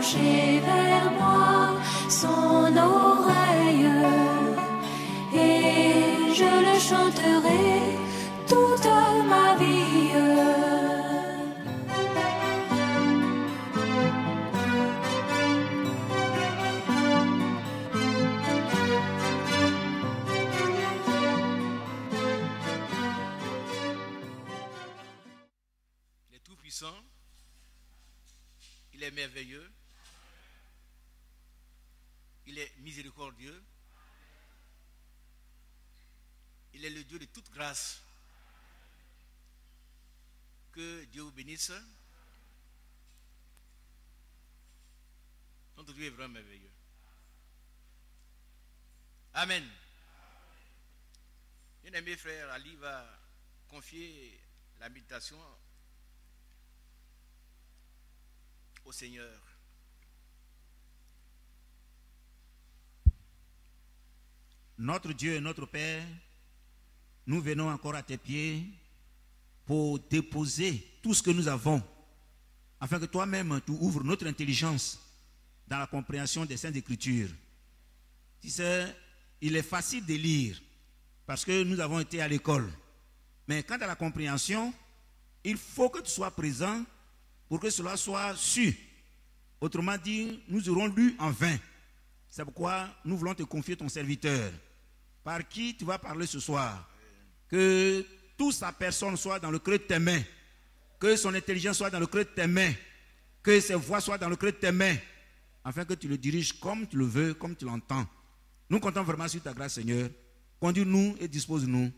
pencher vers moi son oreille, et je le chanterai toute ma vie. Il est tout puissant, il est merveilleux, il est miséricordieux, il est le Dieu de toute grâce. Que Dieu vous bénisse. Notre Dieu est vraiment merveilleux. Amen. Bien-aimé frère, Ali va confier la méditation au Seigneur. Notre Dieu et notre Père, nous venons encore à tes pieds pour déposer tout ce que nous avons, afin que toi-même tu ouvres notre intelligence dans la compréhension des Saintes Écritures. Tu sais, il est facile de lire parce que nous avons été à l'école. Mais quant à la compréhension, il faut que tu sois présent pour que cela soit su. Autrement dit, nous aurons lu en vain. C'est pourquoi nous voulons te confier ton serviteur, par qui tu vas parler ce soir. Que toute sa personne soit dans le creux de tes mains, que son intelligence soit dans le creux de tes mains, que ses voix soient dans le creux de tes mains, afin que tu le diriges comme tu le veux, comme tu l'entends. Nous comptons vraiment sur ta grâce, Seigneur. Conduis-nous et dispose-nous.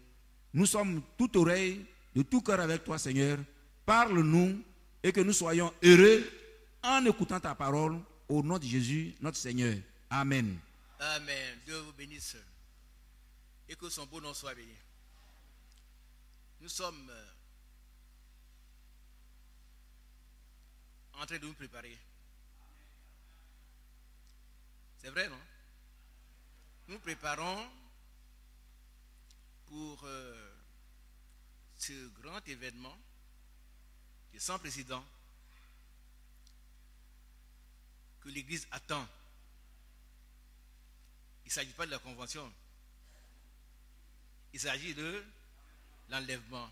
Nous sommes toute oreille, de tout cœur avec toi, Seigneur. Parle-nous et que nous soyons heureux en écoutant ta parole, au nom de Jésus, notre Seigneur. Amen. Amen. Dieu vous bénisse. Et que son beau nom soit béni. Nous sommes en train de nous préparer. C'est vrai, non? Nous préparons pour ce grand événement qui est sans précédent que l'Église attend. Il ne s'agit pas de la convention. Il s'agit de l'enlèvement.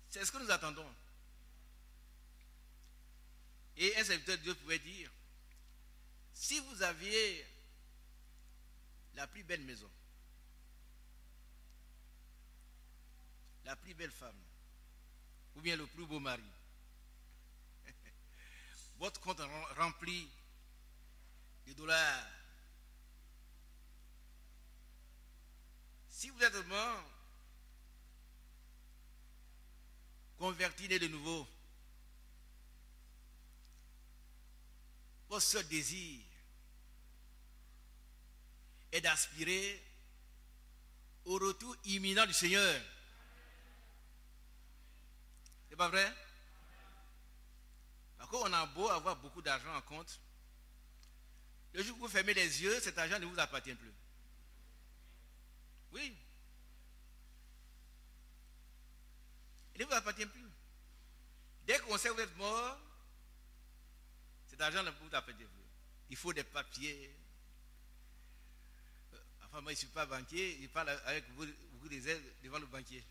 C'est ce que nous attendons. Et un serviteur de Dieu pouvait dire, si vous aviez la plus belle maison, la plus belle femme, ou bien le plus beau mari, votre compte rempli de dollars, si vous êtes vraiment converti, né de nouveau, votre seul désir est d'aspirer au retour imminent du Seigneur. C'est pas vrai? Parce qu'on a beau avoir beaucoup d'argent en compte, le jour où vous fermez les yeux, cet argent ne vous appartient plus. Oui. Il ne vous appartient plus. Dès qu'on sait que vous êtes mort, cet argent ne vous appartient plus. Il faut des papiers. Enfin, moi, je ne suis pas banquier, je parle avec beaucoup des aides devant le banquier.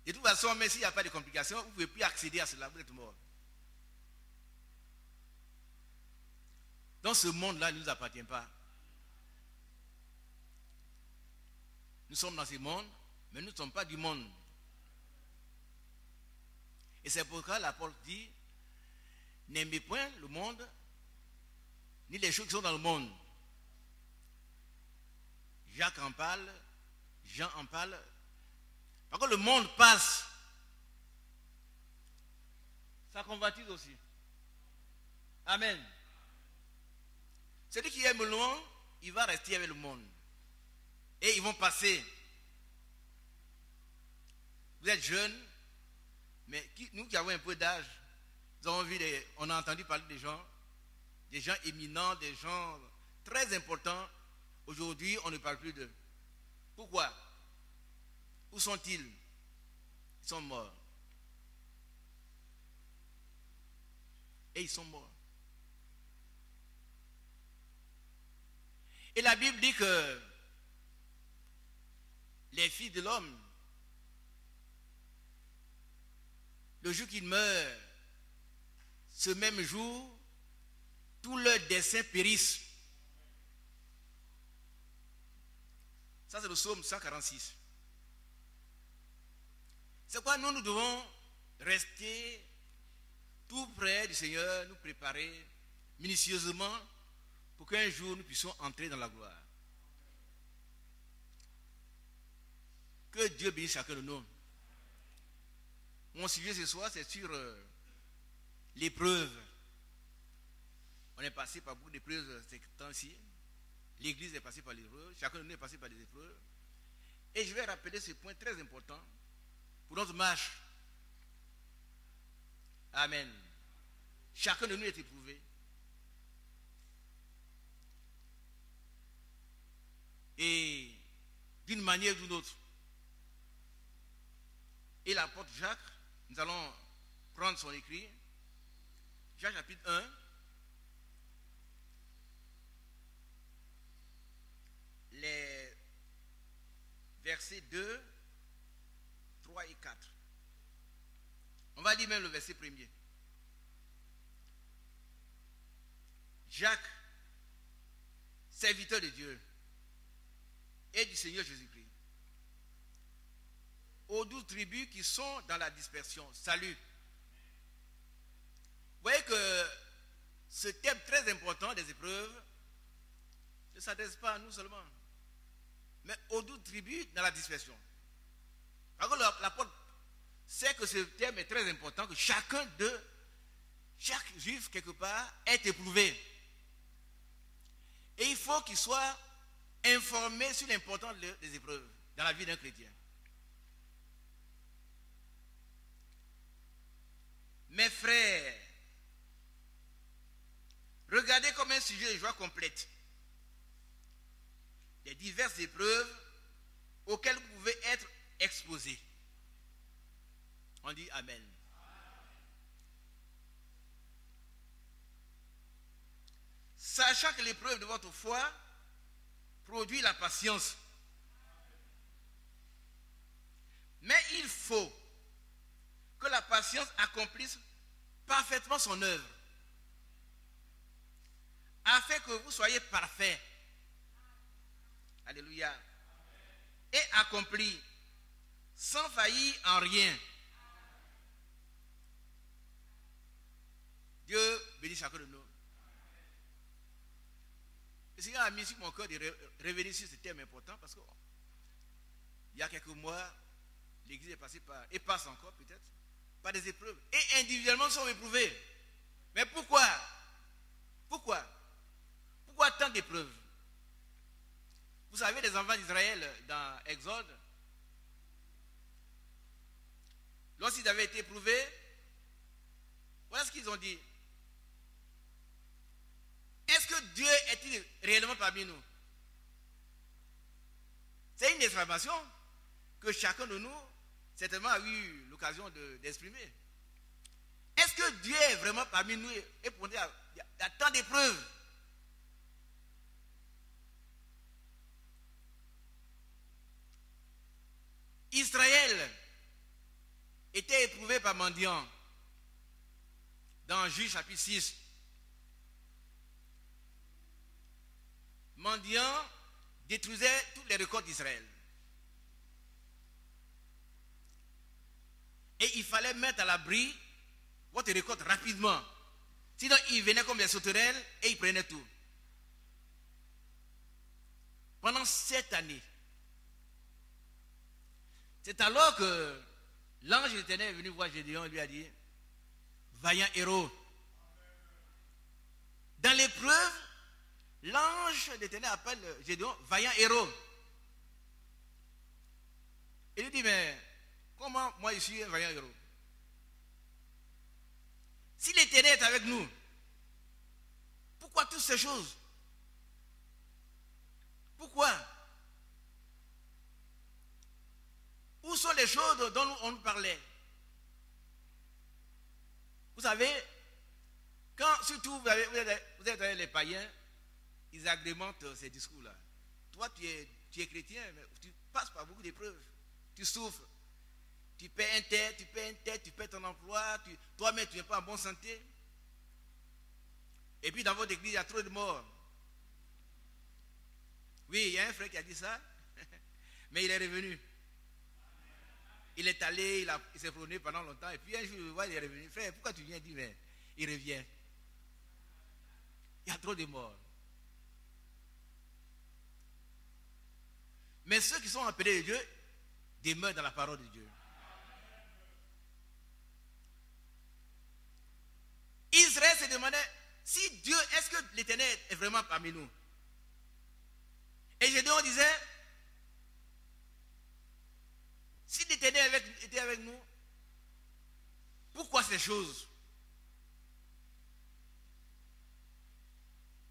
De toute façon, même s'il n'y a pas de complications, vous ne pouvez plus accéder à cela, vous êtes mort. Dans ce monde-là, il ne nous appartient pas. Nous sommes dans ce monde, mais nous ne sommes pas du monde. Et c'est pourquoi l'apôtre dit, n'aimez point le monde, ni les choses qui sont dans le monde. Jacques en parle, Jean en parle. Par contre, le monde passe. Ça convoitise aussi. Amen. Celui qui aime le monde, il va rester avec le monde. Et ils vont passer. Vous êtes jeunes, mais nous qui avons un peu d'âge, nous avons vu, on a entendu parler des gens éminents, des gens très importants. Aujourd'hui, on ne parle plus d'eux. Pourquoi? Où sont-ils? Ils sont morts. et ils sont morts. Et la Bible dit que les filles de l'homme, le jour qu'ils meurent, ce même jour, tous leurs desseins périssent. Ça, c'est le psaume 146. C'est quoi? Nous devons rester tout près du Seigneur, nous préparer minutieusement pour qu'un jour nous puissions entrer dans la gloire. Que Dieu bénisse chacun de nous. Mon sujet ce soir, c'est sur l'épreuve. On est passé par beaucoup d'épreuves ces temps-ci. L'Église est passée par l'épreuve. Chacun de nous est passé par des épreuves. Et je vais rappeler ce point très important pour notre marche. Amen. Chacun de nous est éprouvé. Et d'une manière ou d'une autre. Et l'apôtre Jacques, nous allons prendre son écrit. Jacques chapitre 1. Les versets 2, 3 et 4. On va lire même le verset premier. Jacques, serviteur de Dieu et du Seigneur Jésus-Christ, aux 12 tribus qui sont dans la dispersion, salut. Vous voyez que ce thème très important des épreuves ne s'adresse pas à nous seulement, mais aux 12 tribus dans la dispersion. Par contre, l'apôtre sait que ce thème est très important, que chaque juif, quelque part, est éprouvé. Et il faut qu'il soit informé sur l'importance des épreuves dans la vie d'un chrétien. Mes frères, regardez comme un sujet de joie complète les diverses épreuves auxquelles vous pouvez être exposés. On dit Amen. Sachant que l'épreuve de votre foi produit la patience. Mais il faut que la patience accomplisse parfaitement son œuvre, afin que vous soyez parfaits. Alléluia. Et accompli, sans faillir en rien. Dieu bénisse chacun de nous. Le Seigneur a mis sur mon cœur de revenir sur ce thème important parce qu'il y a quelques mois, l'Église est passée par, et passe encore peut-être, par des épreuves. Et individuellement, nous sommes éprouvés. Mais pourquoi? Pourquoi tant d'épreuves? Vous savez, les enfants d'Israël dans Exode, lorsqu'ils avaient été éprouvés, voilà ce qu'ils ont dit. Est-ce que Dieu est-il réellement parmi nous? C'est une exclamation que chacun de nous, certainement, a eu l'occasion d'exprimer. Est-ce que Dieu est vraiment parmi nous et pour nous, il y a tant d'épreuves? Israël était éprouvé par mendiant dans Juge chapitre 6. Mendiant détruisait toutes les récoltes d'Israël. Et il fallait mettre à l'abri votre récolte rapidement. Sinon, ils venaient comme des sauterelles et ils prenaient tout. Pendant 7 années. C'est alors que l'ange de l'Éternel est venu voir Gédéon et lui a dit, vaillant héros. Dans l'épreuve, l'ange de l'Éternel appelle Gédéon vaillant héros. Il lui dit, mais comment moi je suis un vaillant héros? Si l'Éternel est avec nous, pourquoi toutes ces choses? Pourquoi? Où sont les choses dont on nous parlait? Vous savez, Quand surtout vous êtes avec les païens, ils agrémentent ces discours-là. Toi, tu es chrétien, mais tu passes par beaucoup d'épreuves. Tu souffres. Tu perds un tête, tu perds ton emploi, toi-même tu n'es pas en bonne santé. Et puis dans votre église, il y a trop de morts. Oui, il y a un frère qui a dit ça, mais il est revenu. Il est allé, il s'est promené pendant longtemps, et puis un jour, je le vois, il est revenu. Frère, pourquoi tu viens? Il dit, mais il revient. Il y a trop de morts. Mais ceux qui sont appelés de Dieu demeurent dans la parole de Dieu. Israël se demandait si Dieu, est-ce que l'Éternel est vraiment parmi nous? Et Gédéon disait, si l'Éternel était avec nous, pourquoi ces choses?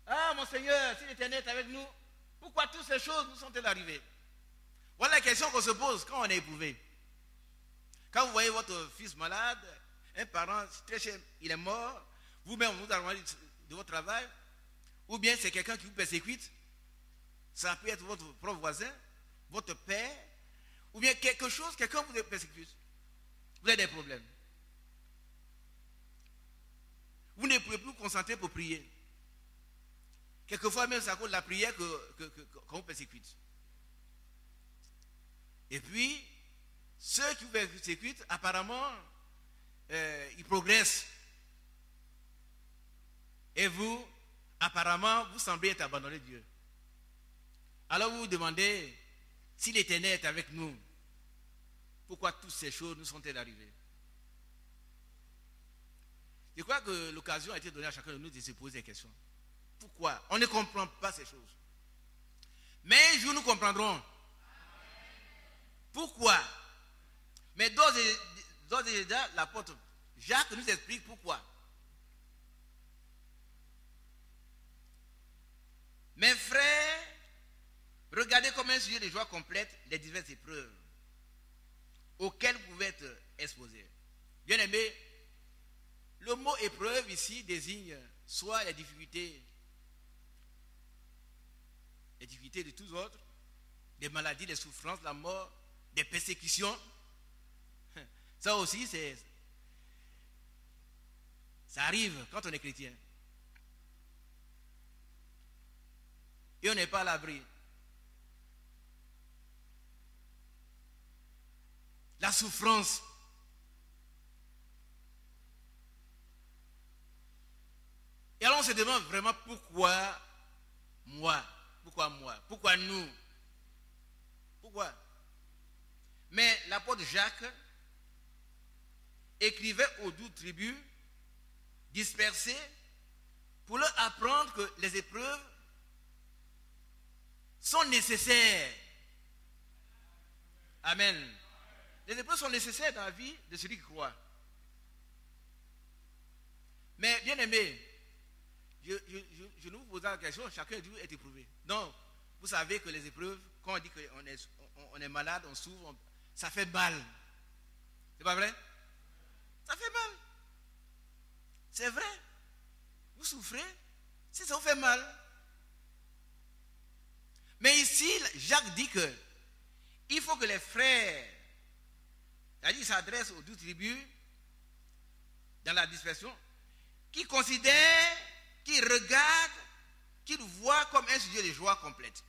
Ah, mon Seigneur, si l'Éternel est avec nous, pourquoi toutes ces choses nous sont-elles arrivées? Voilà la question qu'on se pose quand on est éprouvé. Quand vous voyez votre fils malade, un parent très cher, il est mort, vous-même vous avez de votre travail, ou bien c'est quelqu'un qui vous persécute, ça peut être votre propre voisin, votre père, ou bien quelque chose, quelqu'un vous persécute. Vous avez des problèmes. Vous ne pouvez plus vous concentrer pour prier. Quelquefois même c'est à cause de la prière qu'on vous persécute. Et puis, ceux qui vous persécutent, apparemment, ils progressent. Et vous, apparemment, vous semblez être abandonné de Dieu. Alors vous vous demandez, si l'Éternel est avec nous, pourquoi toutes ces choses nous sont-elles arrivées? Je crois que l'occasion a été donnée à chacun de nous de se poser des questions. Pourquoi? On ne comprend pas ces choses. Mais un jour nous comprendrons. Pourquoi? Mais d'ores et déjà, l'apôtre Jacques nous explique pourquoi. Mes frères, regardez comme un sujet de joie complète les diverses épreuves auxquelles vous pouvez être exposés. Bien aimé, le mot épreuve ici désigne soit les difficultés de tous autres, des maladies, des souffrances, la mort, des persécutions. Ça aussi, ça arrive quand on est chrétien. Et on n'est pas à l'abri. La souffrance. Et alors on se demande vraiment pourquoi moi? Pourquoi moi? Pourquoi nous? Pourquoi? Mais l'apôtre Jacques écrivait aux 12 tribus dispersées pour leur apprendre que les épreuves sont nécessaires. Amen. Les épreuves sont nécessaires dans la vie de celui qui croit. Mais bien aimé, je nous pose la question, chacun de vous est éprouvé. Donc, vous savez que les épreuves, quand on dit qu'on est malade, on souffre, ça fait mal. C'est pas vrai? Ça fait mal. C'est vrai. Vous souffrez, si ça vous fait mal. Mais ici, Jacques dit que il faut que les frères, c'est-à-dire il s'adresse aux 12 tribus dans la dispersion, qui considèrent, qui regardent, qui le voient comme un sujet de joie complète.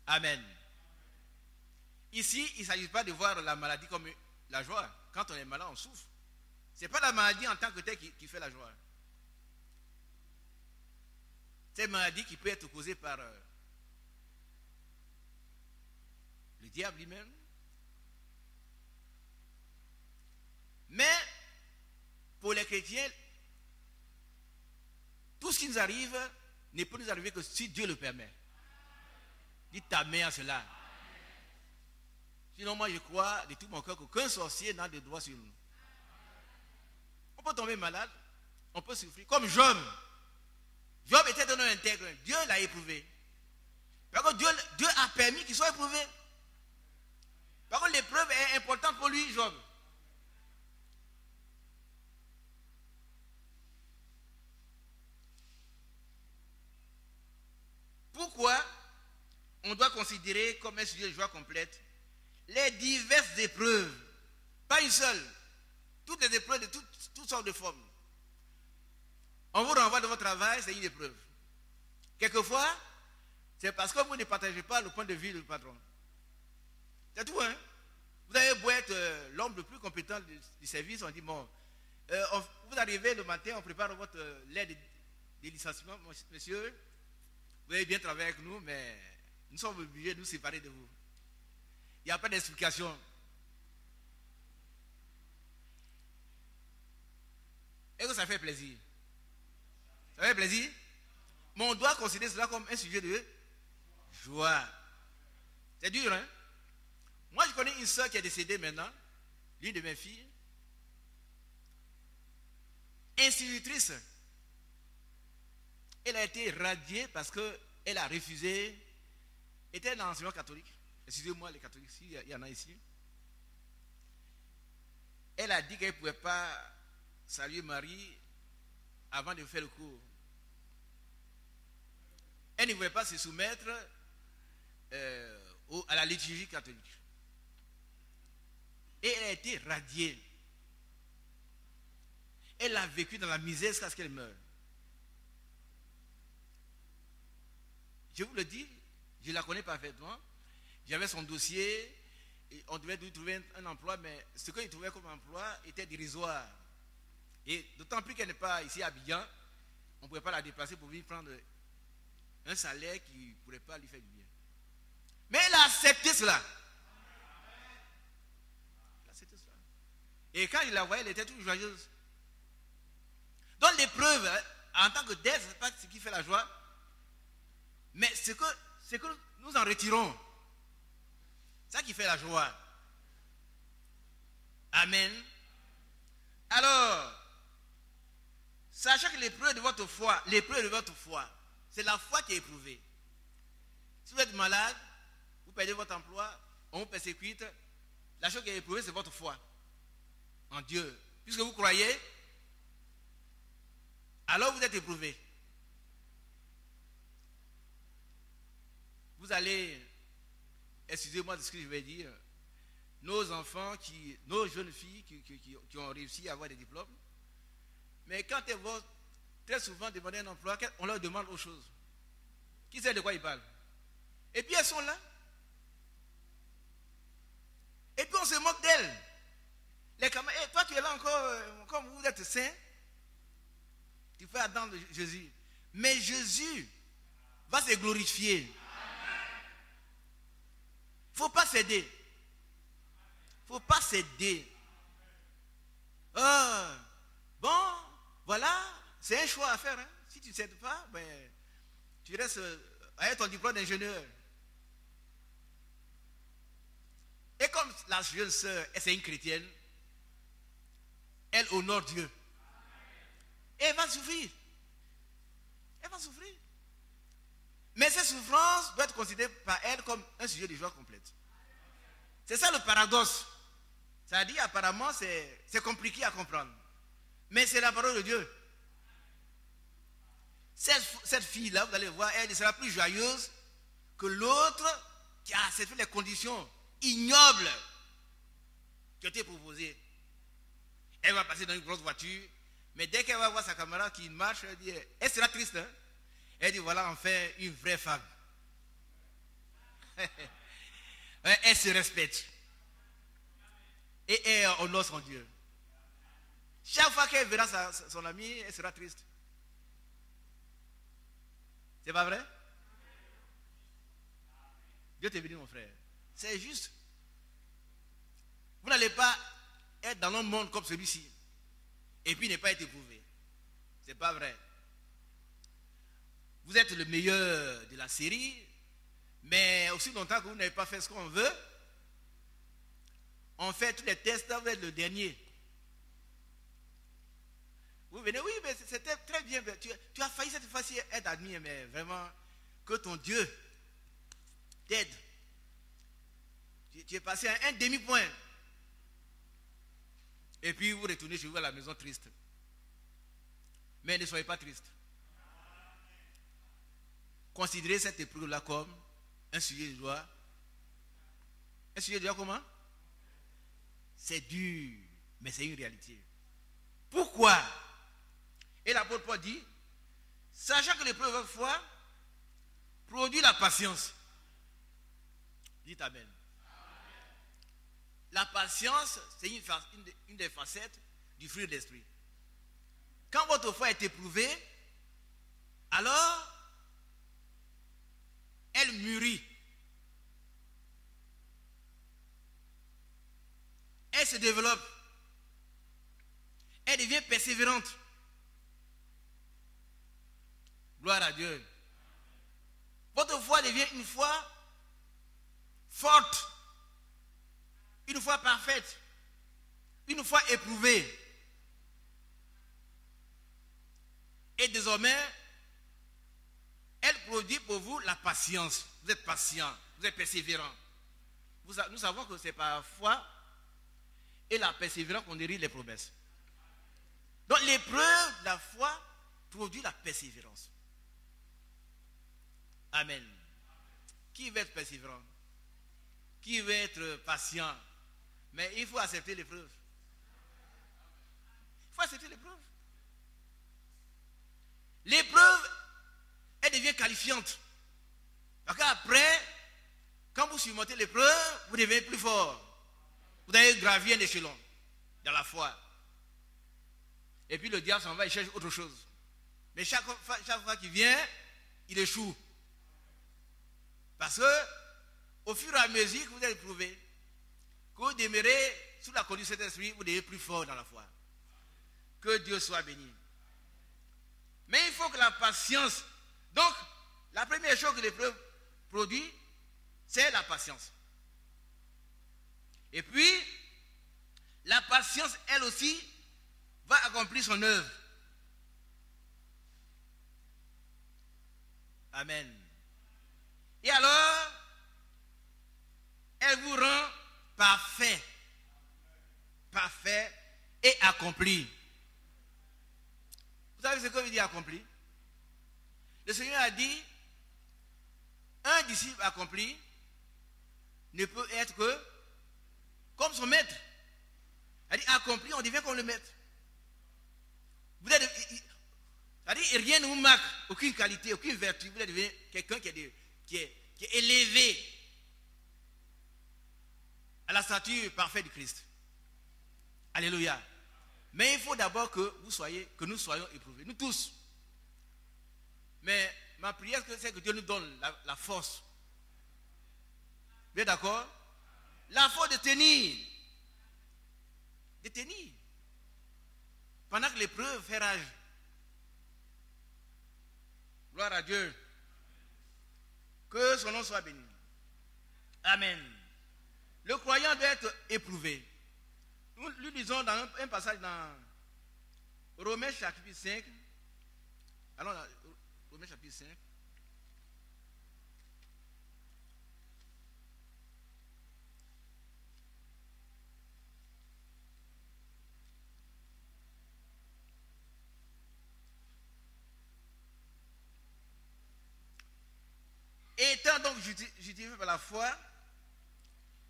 Amen. Ici, il ne s'agit pas de voir la maladie comme la joie. Quand on est malade, on souffre. Ce n'est pas la maladie en tant que telle qui fait la joie. C'est une maladie qui peut être causée par le diable lui-même. Mais pour les chrétiens, tout ce qui nous arrive ne peut nous arriver que si Dieu le permet. Dites amen à cela. Sinon, moi je crois de tout mon cœur qu'aucun sorcier n'a de droit sur nous. On peut tomber malade, on peut souffrir. Comme Job. Job était un homme intègre. Dieu l'a éprouvé. Par contre, Dieu a permis qu'il soit éprouvé. Par contre, l'épreuve est importante pour lui, Job. on doit considérer comme un sujet de joie complète les diverses épreuves, pas une seule, toutes les épreuves de toutes sortes de formes. On vous renvoie de votre travail, c'est une épreuve. Quelquefois, c'est parce que vous ne partagez pas le point de vue du patron. C'est tout, hein? Vous avez beau être l'homme le plus compétent du service, on dit, bon, vous arrivez le matin, on prépare votre lettre de licenciement, monsieur, vous avez bien travaillé avec nous, mais nous sommes obligés de nous séparer de vous. Il n'y a pas d'explication. Est-ce que ça fait plaisir? Ça fait plaisir? Mais on doit considérer cela comme un sujet de joie. C'est dur, hein? Moi, je connais une soeur qui est décédée maintenant, l'une de mes filles, institutrice. Elle a été radiée parce qu'elle a refusé, était dans l'enseignement catholique. Excusez-moi les catholiques, s'il y en a ici. Elle a dit qu'elle ne pouvait pas saluer Marie avant de faire le cours. Elle ne voulait pas se soumettre à la liturgie catholique. Et elle a été radiée. Elle a vécu dans la misère jusqu'à ce qu'elle meure. Je vous le dis, je la connais parfaitement. J'avais son dossier, et on devait lui trouver un emploi, mais ce qu'il trouvait comme emploi était dérisoire. Et d'autant plus qu'elle n'est pas ici à Abidjan, on ne pouvait pas la déplacer pour venir prendre un salaire qui ne pourrait pas lui faire du bien. Mais elle a accepté cela. Elle a accepté cela. Et quand je la voyais, elle était toute joyeuse. Donc l'épreuve, en tant que dette, ce n'est pas ce qui fait la joie, mais c'est que nous en retirons. C'est ça qui fait la joie. Amen. Alors, sachez que l'épreuve de votre foi, c'est la foi qui est éprouvée. Si vous êtes malade, vous perdez votre emploi, on vous persécute, la chose qui est éprouvée, c'est votre foi en Dieu. Puisque vous croyez, alors vous êtes éprouvé. Vous allez, excusez-moi de ce que je vais dire, nos enfants, nos jeunes filles qui ont réussi à avoir des diplômes, mais quand elles vont très souvent demander un emploi, on leur demande autre chose. Qui sait de quoi ils parlent? Et puis elles sont là. Et puis on se moque d'elles. Les camarades, toi tu es là encore, comme vous êtes saint, tu peux attendre Jésus. Mais Jésus va se glorifier. Il ne faut pas céder. Il ne faut pas céder. Bon, voilà, c'est un choix à faire. Hein. Si tu ne cèdes pas, ben, tu restes avec ton diplôme d'ingénieur. Et comme la jeune sœur, c'est une chrétienne, elle honore Dieu. Et elle va souffrir. Elle va souffrir. Mais cette souffrance doit être considérée par elle comme un sujet de joie complète. C'est ça le paradoxe. C'est-à-dire, apparemment, c'est compliqué à comprendre. Mais c'est la parole de Dieu. Cette fille-là, vous allez voir, elle sera plus joyeuse que l'autre qui a accepté les conditions ignobles qui ont été proposées. Elle va passer dans une grosse voiture, mais dès qu'elle va voir sa camarade qui marche, elle sera triste. Hein? Elle dit, voilà enfin une vraie femme. Elle se respecte. Et elle honore son Dieu. Chaque fois qu'elle verra son ami, elle sera triste. C'est pas vrai? Dieu te bénit, mon frère. C'est juste. Vous n'allez pas être dans un monde comme celui-ci et puis ne pas être éprouvé. C'est pas vrai. Vous êtes le meilleur de la série, mais aussi longtemps que vous n'avez pas fait ce qu'on veut, on fait tous les tests, vous êtes le dernier. Vous venez, oui, mais c'était très bien. Tu as failli cette fois-ci être admis, mais vraiment, que ton Dieu t'aide. Tu es passé à un demi-point. Et puis vous retournez chez vous à la maison triste. Mais ne soyez pas triste. Considérez cette épreuve-là comme Un sujet de doigt. Un sujet de doigt comment? C'est dur, mais c'est une réalité. Pourquoi? Et l'apôtre Paul dit, sachant que l'épreuve de foi produit la patience. Dites Amen. La patience, c'est une des facettes du fruit de l'esprit. Quand votre foi est éprouvée, alors elle mûrit. Elle se développe. Elle devient persévérante. Gloire à Dieu. Votre foi devient une foi forte, une foi parfaite, une foi éprouvée. Et désormais, elle produit pour vous la patience. Vous êtes patient, vous êtes persévérant. Nous savons que c'est par la foi et la persévérance qu'on hérite les promesses. Donc l'épreuve de la foi produit la persévérance. Amen. Qui veut être persévérant? Qui veut être patient? Mais il faut accepter l'épreuve. Il faut accepter l'épreuve. L'épreuve, elle devient qualifiante. Parce qu'après, quand vous surmontez l'épreuve, vous devenez plus fort. Vous avez gravi un échelon dans la foi. Et puis le diable s'en va, il cherche autre chose. Mais chaque fois qu'il vient, il échoue. Parce que, au fur et à mesure que vous êtes éprouvé, que vous demeurez sous la conduite de cet esprit, vous devenez plus fort dans la foi. Que Dieu soit béni. Mais il faut que la patience. Donc, la première chose que l'épreuve produit, c'est la patience. Et puis, la patience, elle aussi, va accomplir son œuvre. Amen. Et alors, elle vous rend parfait. Parfait et accompli. Vous savez ce que veut dire accompli? Le Seigneur a dit, un disciple accompli ne peut être que comme son maître. Il a dit accompli, on devient comme le maître. Vous êtes, c'est-à-dire rien ne vous marque, aucune qualité, aucune vertu. Vous devenez quelqu'un qui est élevé à la stature parfaite du Christ. Alléluia. Mais il faut d'abord que nous soyons éprouvés, nous tous. Mais ma prière, c'est que Dieu nous donne la force. Vous êtes d'accord? La force de tenir. De tenir. Pendant que l'épreuve fait rage. Gloire à Dieu. Que son nom soit béni. Amen. Le croyant doit être éprouvé. Nous lisons dans un passage dans Romains chapitre 5. Allons dans Romains chapitre 5. Étant donc justifiés par la foi,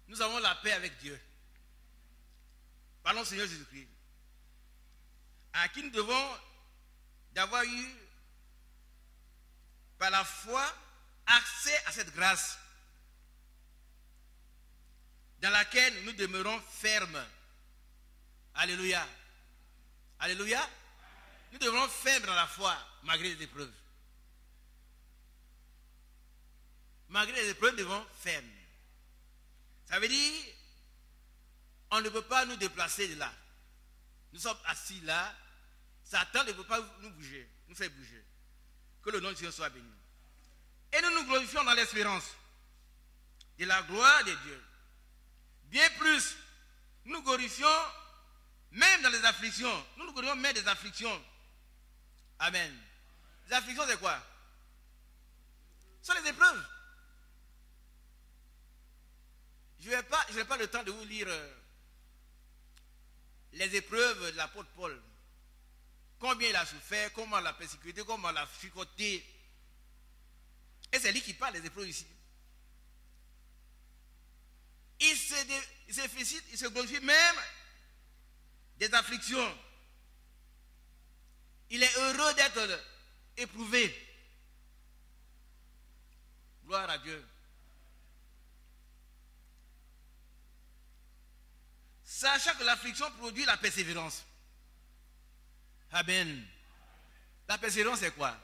nous avons la paix avec Dieu. Parlons Seigneur Jésus-Christ. À qui nous devons d'avoir eu, par la foi, accès à cette grâce dans laquelle nous demeurons fermes. Alléluia. Alléluia. Nous demeurons fermes dans la foi, malgré les épreuves. Malgré les épreuves, nous demeurons fermes. Ça veut dire, on ne peut pas nous déplacer de là. Nous sommes assis là. Satan ne peut pas nous faire bouger. Que le nom de Dieu soit béni. Et nous nous glorifions dans l'espérance de la gloire de Dieu. Bien plus, nous nous glorifions même dans les afflictions. Nous nous glorifions même des afflictions. Amen. Les afflictions, c'est quoi? Ce sont les épreuves. Je n'ai pas le temps de vous lire les épreuves de l'apôtre Paul. Combien il a souffert, comment il a persécuté, comment il a chicoté. Et c'est lui qui parle des épreuves ici. il se félicite, il se glorifie même des afflictions. Il est heureux d'être éprouvé. Gloire à Dieu. Sachant que l'affliction produit la persévérance. Amen. La persévérance, c'est quoi?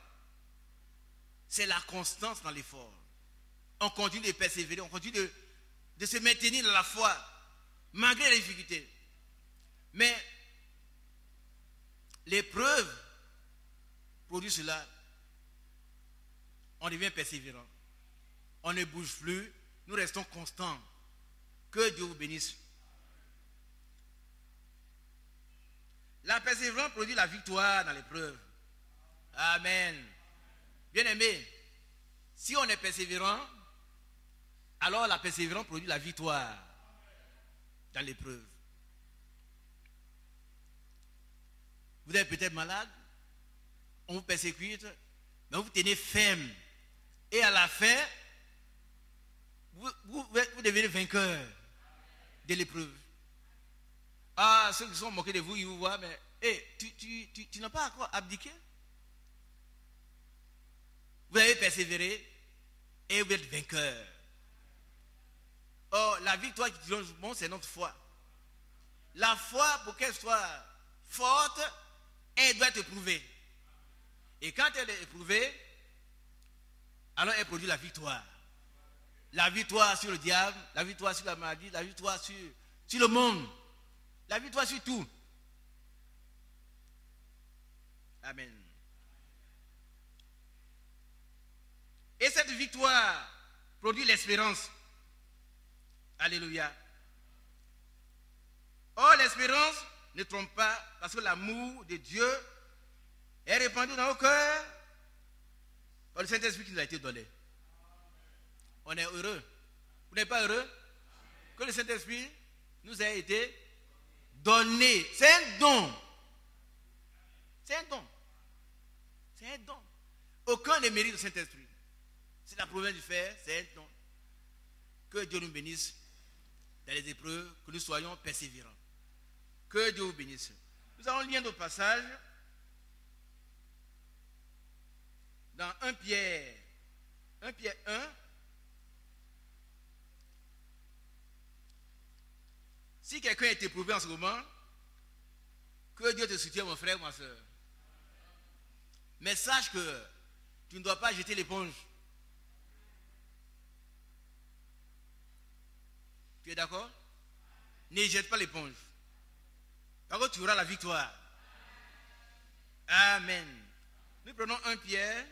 C'est la constance dans l'effort. On continue de persévérer, on continue de se maintenir dans la foi, malgré les difficultés. Mais l'épreuve produit cela. On devient persévérant. On ne bouge plus, nous restons constants. Que Dieu vous bénisse. La persévérance produit la victoire dans l'épreuve. Amen. Bien-aimé, si on est persévérant, alors la persévérance produit la victoire dans l'épreuve. Vous êtes peut-être malade, on vous persécute, mais vous tenez ferme. Et à la fin, vous devenez vainqueur de l'épreuve. Ah, ceux qui sont moqués de vous, ils vous voient, mais tu n'as pas encore abdiqué. Vous avez persévéré et vous êtes vainqueur. Oh, la victoire qui triomphe, bon, c'est notre foi. La foi, pour qu'elle soit forte, elle doit être éprouvée. Et quand elle est éprouvée, alors elle produit la victoire. La victoire sur le diable, la victoire sur la maladie, la victoire sur le monde. La victoire sur tout. Amen. Et cette victoire produit l'espérance. Alléluia. Or, l'espérance ne trompe pas parce que l'amour de Dieu est répandu dans nos cœurs par le Saint-Esprit qui nous a été donné. On est heureux. Vous n'êtes pas heureux? Que le Saint-Esprit nous a été donné. C'est un don. C'est un don. C'est un don. Aucun ne mérite le Saint-Esprit. C'est la province du faire, c'est un don. Que Dieu nous bénisse dans les épreuves, que nous soyons persévérants. Que Dieu vous bénisse. Nous allons lire notre passage dans 1 Pierre 1. Si quelqu'un est éprouvé en ce moment, que Dieu te soutienne, mon frère, ma soeur. Mais sache que tu ne dois pas jeter l'éponge. Tu es d'accord? Ne jette pas l'éponge. Par contre, tu auras la victoire. Amen. Nous prenons 1 Pierre.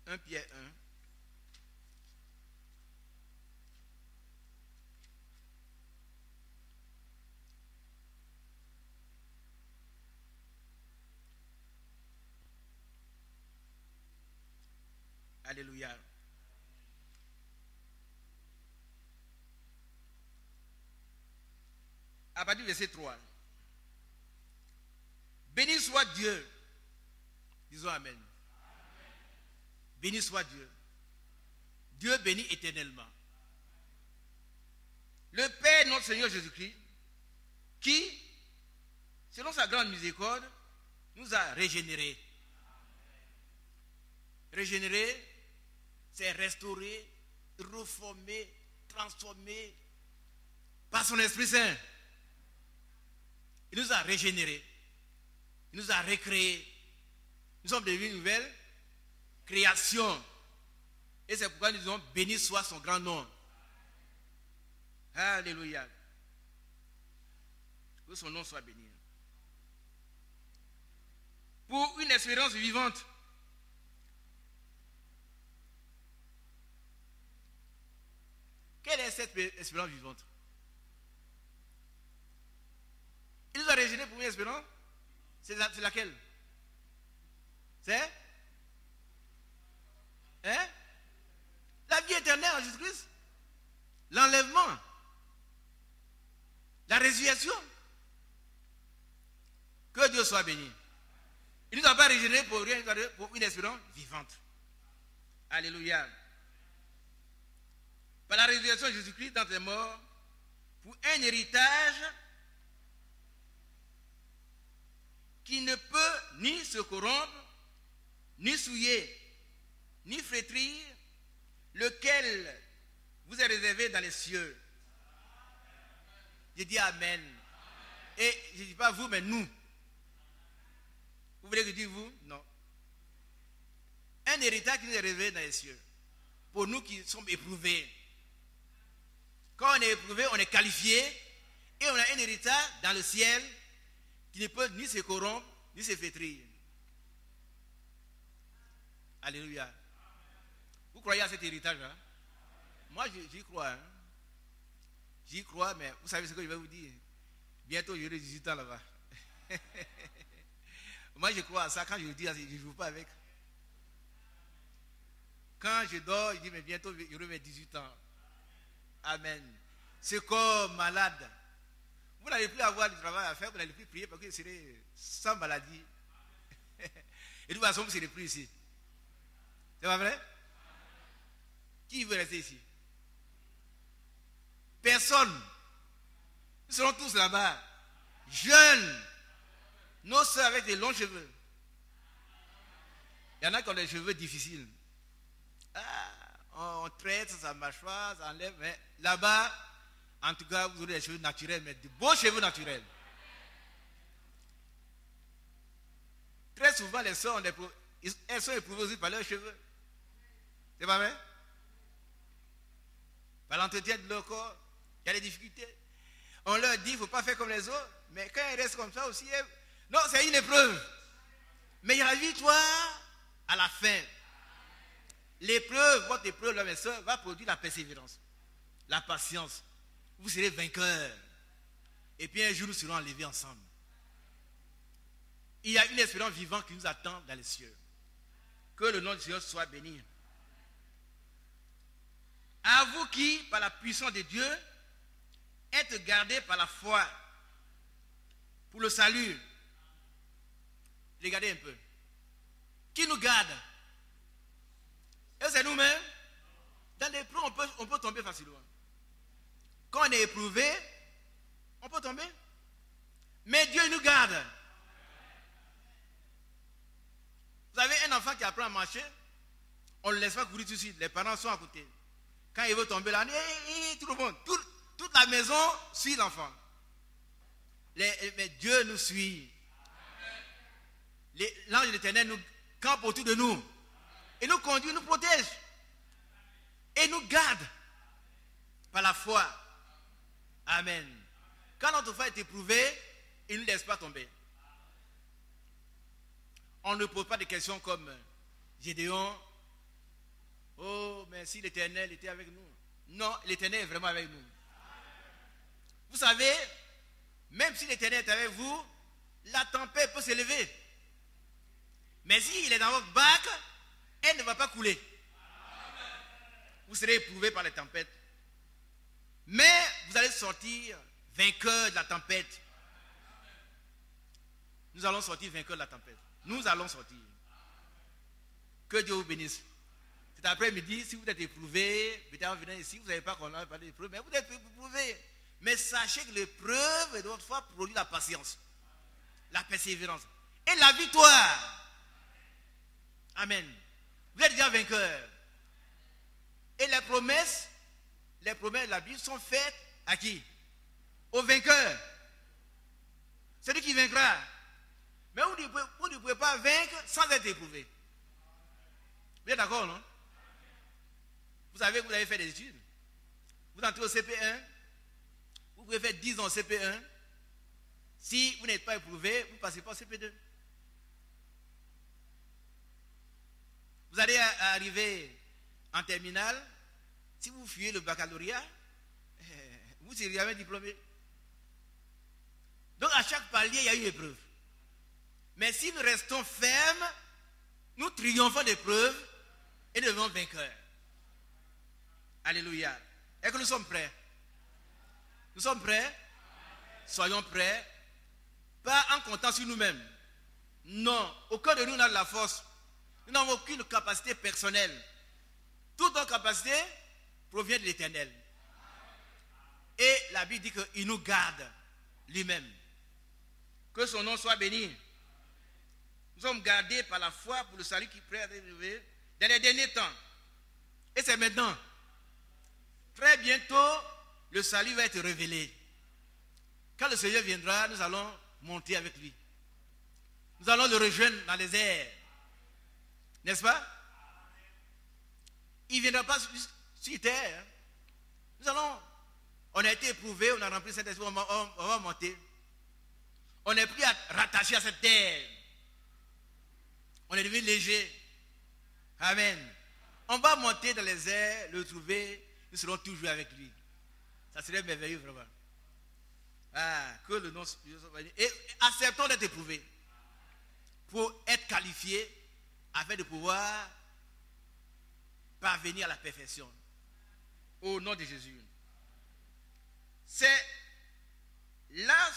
1 Pierre 1. Alléluia. À partir du verset 3. Béni soit Dieu. Disons Amen. Béni soit Dieu. Dieu bénit éternellement. Le Père, notre Seigneur Jésus-Christ, qui, selon sa grande miséricorde, nous a régénérés. Régénérer, c'est restaurer, reformer, transformer par son Esprit Saint. Il nous a régénérés. Il nous a recréés. Nous sommes devenus une nouvelle création. Et c'est pourquoi nous disons béni soit son grand nom. Alléluia. Que son nom soit béni. Pour une espérance vivante. Quelle est cette espérance vivante? Il nous a régénérés pour une espérance. C'est laquelle? C'est la vie éternelle en Jésus-Christ. L'enlèvement. La résurrection. Que Dieu soit béni. Il ne nous a pas régénérés pour rien, pour une espérance vivante. Alléluia. par la résurrection de Jésus-Christ d'entre les morts, pour un héritage qui ne peut ni se corrompre, ni souiller, ni flétrir, lequel vous est réservé dans les cieux. Je dis Amen. Et je ne dis pas vous, mais nous. Vous voulez que je dise vous? Non. Un héritage qui nous est réservé dans les cieux. Pour nous qui sommes éprouvés. Quand on est éprouvé, on est qualifié. Et on a un héritage dans le ciel qui ne peut ni se corrompre, ni se flétrir. Alléluia. Vous croyez à cet héritage-là? Moi, j'y crois. Hein? J'y crois, mais vous savez ce que je vais vous dire? Bientôt, j'aurai 18 ans là-bas. Moi, je crois à ça. Quand je le dis, je ne joue pas avec. Quand je dors, je dis, mais bientôt, j'aurai mes 18 ans. Amen. C'est comme malade. Vous n'allez plus avoir du travail à faire, vous n'allez plus prier parce que vous serez sans maladie. Et de toute façon, vous ne serez plus ici. C'est pas vrai? Qui veut rester ici? Personne. Nous serons tous là-bas. Jeunes. Nos soeurs avec des longs cheveux. Il y en a qui ont des cheveux difficiles. On traite sa mâchoire, ça enlève. Mais là-bas, en tout cas, vous aurez des cheveux naturels, mais de beaux cheveux naturels. Très souvent, les soeurs, elles sont éprouvées aussi par leurs cheveux. C'est pas vrai? Par l'entretien de leur corps, il y a des difficultés. On leur dit, il ne faut pas faire comme les autres, mais quand elles restent comme ça aussi, non, c'est une épreuve. Mais il y a la victoire à la fin. L'épreuve, votre épreuve, là, mes soeurs, va produire la persévérance, la patience. Vous serez vainqueurs. Et puis un jour, nous serons enlevés ensemble. Il y a une espérance vivante qui nous attend dans les cieux. Que le nom du Seigneur soit béni. À vous qui, par la puissance de Dieu, êtes gardés par la foi pour le salut. Regardez un peu. Qui nous garde? Et c'est nous-mêmes. Dans l'épreuve, on peut tomber facilement. Quand on est éprouvé, on peut tomber. Mais Dieu nous garde. Vous avez un enfant qui apprend à marcher, on ne le laisse pas courir tout de suite. Les parents sont à côté. Quand il veut tomber là, tout le monde, toute la maison suit l'enfant. Mais Dieu nous suit. L'ange de l'Éternel nous campe autour de nous. Et nous conduit, nous protège. Et nous garde par la foi. Amen. Quand notre foi est éprouvée, il ne nous laisse pas tomber. On ne pose pas de questions comme Gédéon. Oh, mais si l'Éternel était avec nous. Non, l'Éternel est vraiment avec nous. Vous savez, même si l'Éternel est avec vous, la tempête peut s'élever. Mais s'il est dans votre barque, elle ne va pas couler. Vous serez éprouvé par les tempêtes. Mais vous allez sortir vainqueur de la tempête. Nous allons sortir vainqueur de la tempête. Nous allons sortir. Que Dieu vous bénisse. Cet après-midi, si vous êtes éprouvé, peut-être en venant ici, vous n'avez pas qu'on a parlé d'épreuve, mais vous êtes éprouvé. Mais sachez que l'épreuve de votre foi produit la patience, la persévérance et la victoire. Amen. Vous êtes déjà vainqueur. Et les promesses de la Bible sont faites à qui? Au vainqueur. C'est lui qui vaincra. Mais vous ne pouvez pas vaincre sans être éprouvé. Vous êtes d'accord, non? Vous savez que vous avez fait des études. Vous entrez au CP1. Vous pouvez faire 10 ans au CP1. Si vous n'êtes pas éprouvé, vous ne passez pas au CP2. Vous allez arriver en terminale. Si vous fuyez le baccalauréat, vous serez jamais diplômé. Donc à chaque palier, il y a une épreuve. Mais si nous restons fermes, nous triomphons d'épreuves et devenons vainqueurs. Alléluia. Est-ce que nous sommes prêts? Nous sommes prêts? Soyons prêts. Pas en comptant sur nous-mêmes. Non, aucun de nous n'a de la force. Nous n'avons aucune capacité personnelle. Toute notre capacité provient de l'Éternel. Et la Bible dit qu'il nous garde lui-même. Que son nom soit béni. Nous sommes gardés par la foi pour le salut qui prête à arriver dans les derniers temps. Et c'est maintenant. Très bientôt, le salut va être révélé. Quand le Seigneur viendra, nous allons monter avec lui. Nous allons le rejoindre dans les airs. N'est-ce pas? Il ne viendra pas sur terre. On a été éprouvés, on a rempli cet esprit, on va monter. On n'est plus rattaché à cette terre. On est devenu léger. Amen. On va monter dans les airs, le trouver, nous serons toujours avec lui. Ça serait merveilleux vraiment. Ah, que le nom soit béni. Et acceptons d'être éprouvés pour être qualifiés afin de pouvoir parvenir à la perfection. Au nom de Jésus. C'est là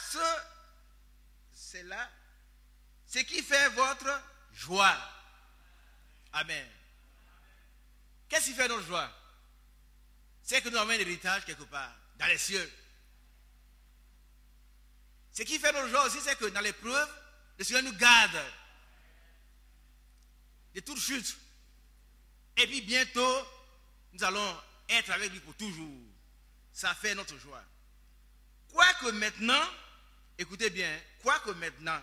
ce qui fait votre joie. Amen. Qu'est-ce qui fait notre joie? C'est que nous avons un héritage quelque part, dans les cieux. Ce qui fait notre joie aussi, c'est que dans l'épreuve, le Seigneur nous garde de toute chute. Et puis bientôt, nous allons être avec lui pour toujours. Ça fait notre joie. Quoique maintenant, écoutez bien, quoique maintenant,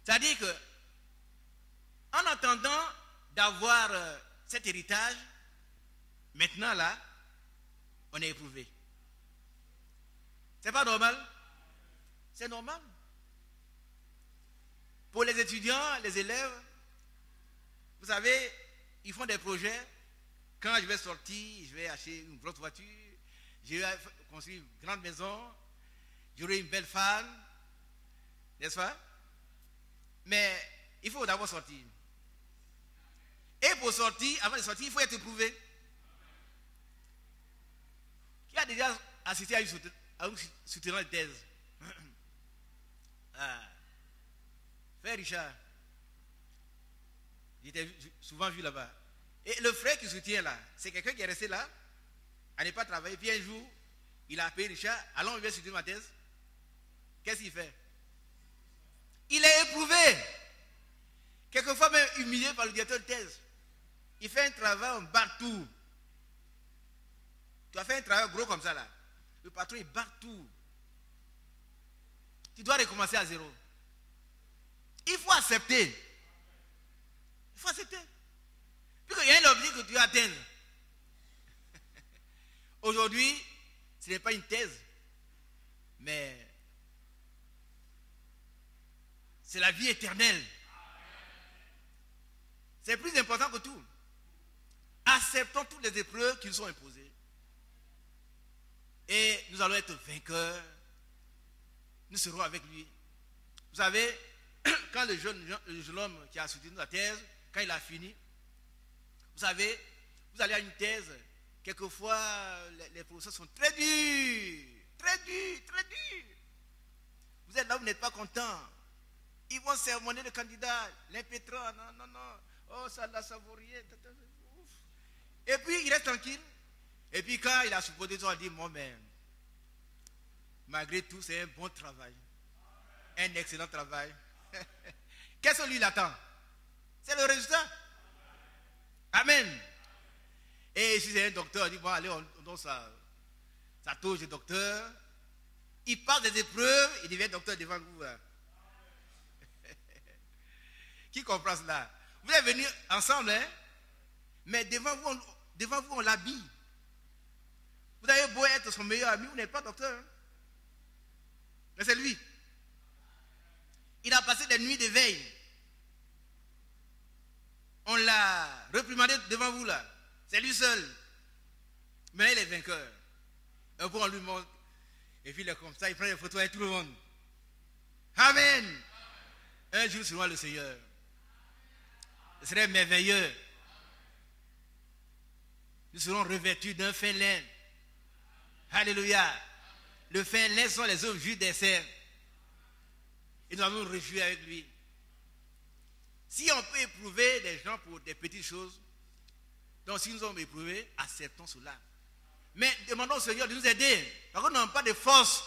c'est-à-dire que, en attendant d'avoir cet héritage, maintenant là, on est éprouvé. C'est pas normal? C'est normal. Pour les étudiants, les élèves, vous savez, ils font des projets. Quand je vais sortir, je vais acheter une grosse voiture, je vais construire une grande maison, j'aurai une belle femme, n'est-ce pas? Mais il faut d'abord sortir. Et pour sortir, avant de sortir, il faut être éprouvé. Qui a déjà assisté à un soutenant de thèse? Frère Richard, j'étais souvent vu là-bas. Et le frère qui soutient là, c'est quelqu'un qui est resté là, à ne pas travailler. Puis un jour, il a appelé Richard, allons, on vient soutenir ma thèse. Qu'est-ce qu'il fait? Il est éprouvé. Quelquefois même humilié par le directeur de thèse. Il fait un travail, on barre tout. Tu as fait un travail gros comme ça là. Le patron, il barre tout. Tu dois recommencer à zéro. Il faut accepter. Il faut accepter. Puis qu'il y a un objectif que tu dois atteindre. Aujourd'hui, ce n'est pas une thèse, mais c'est la vie éternelle. C'est plus important que tout. Acceptons toutes les épreuves qui nous sont imposées. Et nous allons être vainqueurs. Nous serons avec lui. Vous savez, quand le jeune homme qui a soutenu la thèse, quand il a fini, vous savez, vous allez à une thèse, quelquefois les professeurs sont très durs, très durs, très durs. Vous êtes là, vous n'êtes pas content. Ils vont sermonner le candidat, l'impétrant, non. Oh, ça l'a savouré. Et puis, il reste tranquille. Et puis, quand il a supposé, il a dit, moi, mais malgré tout, c'est un bon travail. Un excellent travail. Qu'est-ce que lui, il attend? C'est le résultat. Amen. Et si c'est un docteur, il dit, bon, allez, on donne sa touche de docteur. Il passe des épreuves, il devient docteur devant vous. Hein. Qui comprend cela? Vous êtes venus ensemble, hein? Mais devant vous, on l'habille. Vous avez beau être son meilleur ami, vous n'êtes pas docteur. Hein? Mais c'est lui. Il a passé des nuits de veille. On l'a réprimandé devant vous là. C'est lui seul. Mais il est vainqueur. Un coup on lui montre. Et puis il est comme ça, il prend des photos avec tout le monde. Amen. Un jour sera le Seigneur. Ce serait merveilleux. Nous serons revêtus d'un fin lin. Alléluia. Le fin lin sont les œuvres justes des saints. Et nous allons nous réjouir avec lui. Si on peut éprouver des gens pour des petites choses, Donc si nous sommes éprouvés, acceptons cela. Mais demandons au Seigneur de nous aider. Parce qu'on n'a pas de force.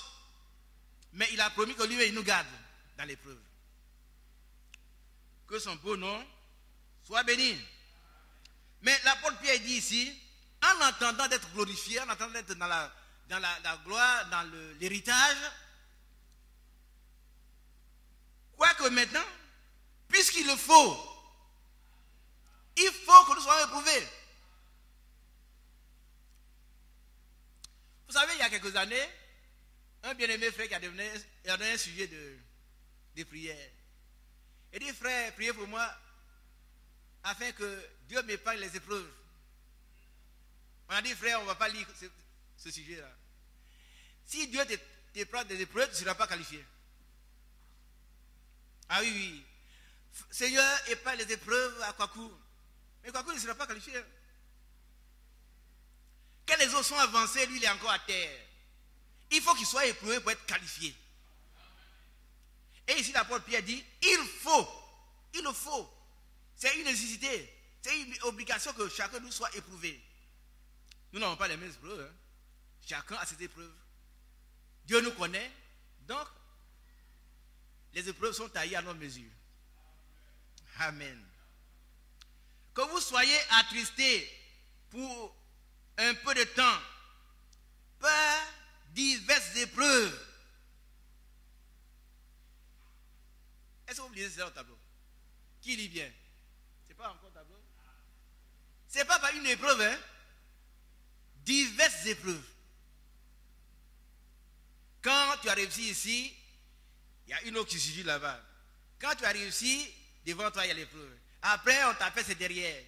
Mais il a promis que lui, il nous garde dans l'épreuve. Que son beau nom soit béni. Mais l'apôtre Pierre dit ici, en attendant d'être glorifié, en attendant d'être dans la gloire, dans l'héritage, quoique maintenant, puisqu'il le faut, il faut que nous soyons éprouvés. Vous savez, il y a quelques années, un bien-aimé frère qui a donné un sujet de prière. Il dit, frère, priez pour moi afin que Dieu m'épargne les épreuves. On a dit, frère, on ne va pas lire ce sujet-là. Si Dieu t'épargne des épreuves, tu ne seras pas qualifié. Ah oui, oui. Seigneur, épargne les épreuves à Kwaku. Mais Kwaku ne sera pas qualifié. Quand les autres sont avancés, lui, il est encore à terre. Il faut qu'il soit éprouvé pour être qualifié. Et ici, l'apôtre Pierre dit, il le faut. C'est une nécessité. C'est une obligation que chacun de nous soit éprouvé. Nous n'avons pas les mêmes épreuves. Hein. Chacun a ses épreuves. Dieu nous connaît. Donc, les épreuves sont taillées à notre mesure. Amen. Que vous soyez attristés pour un peu de temps par diverses épreuves. Est-ce que vous lisez ça au tableau? Qui lit bien? C'est pas encore au tableau? C'est pas par une épreuve, hein? Diverses épreuves. Quand tu as réussi ici, il y a une autre qui surgit là-bas. Quand tu as réussi, devant toi, il y a l'épreuve. Après, on t'appelle, c'est derrière.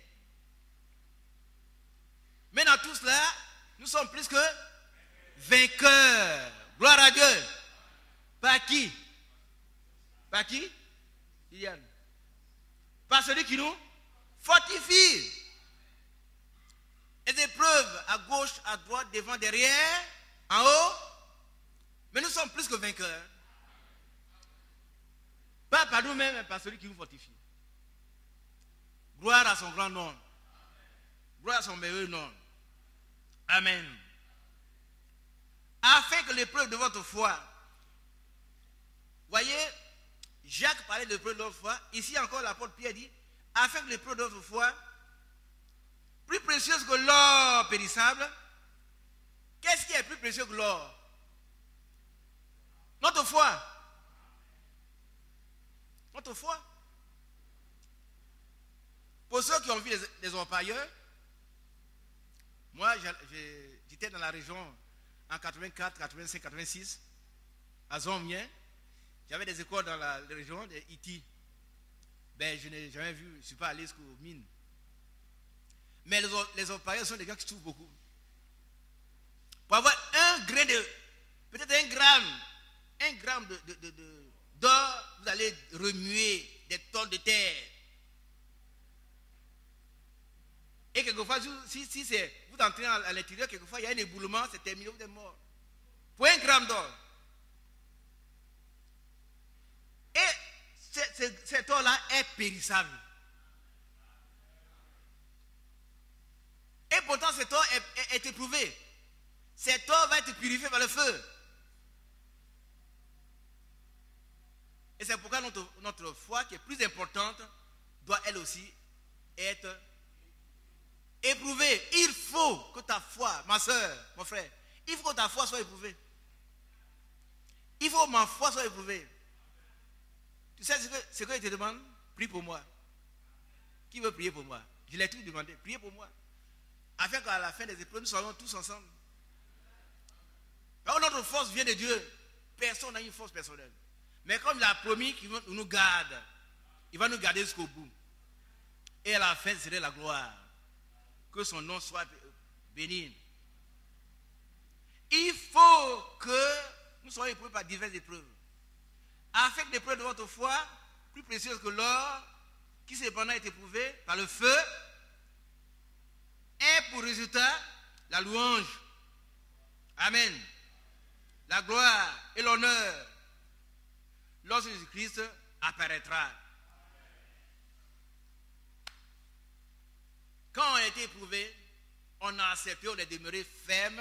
Mais dans tout cela, nous sommes plus que vainqueurs. Gloire à Dieu. Par qui? Par qui? Liliane. Par celui qui nous fortifie. Les épreuves à gauche, à droite, devant, derrière, en haut. Mais nous sommes plus que vainqueurs. Pas par nous-mêmes, mais par celui qui nous fortifie. Gloire à son grand nom. Gloire à son merveilleux nom. Amen. Afin que l'épreuve de votre foi. Voyez, Jacques parlait de l'épreuve de votre foi. Ici encore, l'apôtre Pierre dit, afin que l'épreuve de votre foi, plus précieuse que l'or périssable. Qu'est-ce qui est plus précieux que l'or? Notre foi. Notre foi. Pour ceux qui ont vu les orpailleurs, moi j'étais dans la région en 84, 85, 86, à Zomien. J'avais des écoles dans la région de Iti. Ben, je n'ai jamais vu, je ne suis pas allé jusqu'aux mines. Mais les orpailleurs sont des gens qui souffrent beaucoup. Pour avoir un grain de, peut-être un gramme d'or, vous allez remuer des tonnes de terre. Et quelquefois, si c'est, vous entrez à l'intérieur, quelquefois il y a un éboulement, c'est terminé, vous êtes mort. Pour un gramme d'or. Et cet or-là est périssable. Et pourtant cet or est éprouvé. Cet or va être purifié par le feu. Et c'est pourquoi notre foi, qui est plus importante, doit elle aussi être éprouvée. Il faut que ta foi, ma soeur, mon frère, il faut que ta foi soit éprouvée. Il faut que ma foi soit éprouvée. Tu sais ce que je te demande? Prie pour moi. Qui veut prier pour moi? Je l'ai tout demandé. Priez pour moi. Afin qu'à la fin des épreuves, nous soyons tous ensemble. Alors, notre force vient de Dieu. Personne n'a une force personnelle. Mais comme il a promis qu'il nous garde, il va nous garder jusqu'au bout. Et à la fin, ce serait la gloire. Que son nom soit béni. Il faut que nous soyons éprouvés par diverses épreuves. Afin que l'épreuve de votre foi, plus précieuse que l'or, qui cependant est éprouvé par le feu, ait pour résultat la louange. Amen. La gloire et l'honneur lorsque Jésus-Christ apparaîtra. quand on a été éprouvé, on a accepté, on est demeuré ferme.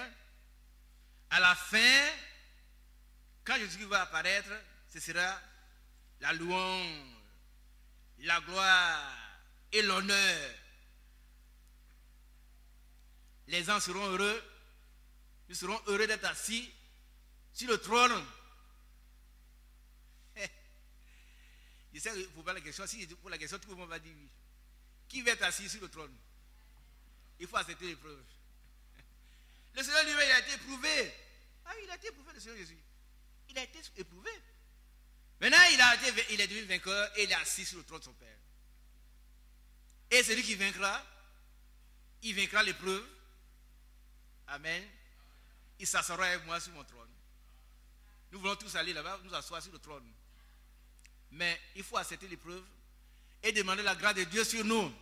À la fin, quand Jésus va apparaître, ce sera la louange, la gloire et l'honneur. Les gens seront heureux. Nous serons heureux d'être assis sur le trône. Je sais que pour la question, si pour la question, tout le monde va dire oui. Qui va être assis sur le trône? Il faut accepter l'épreuve. Le Seigneur lui-même, il a été éprouvé. Ah, il a été éprouvé, le Seigneur Jésus. Il a été éprouvé. Maintenant, il est devenu vainqueur et il est assis sur le trône de son Père. Et celui qui vaincra, il vaincra l'épreuve. Amen. Il s'assoira avec moi sur mon trône. Nous voulons tous aller là-bas, nous asseoir sur le trône. Mais il faut accepter l'épreuve et demander la grâce de Dieu sur nous,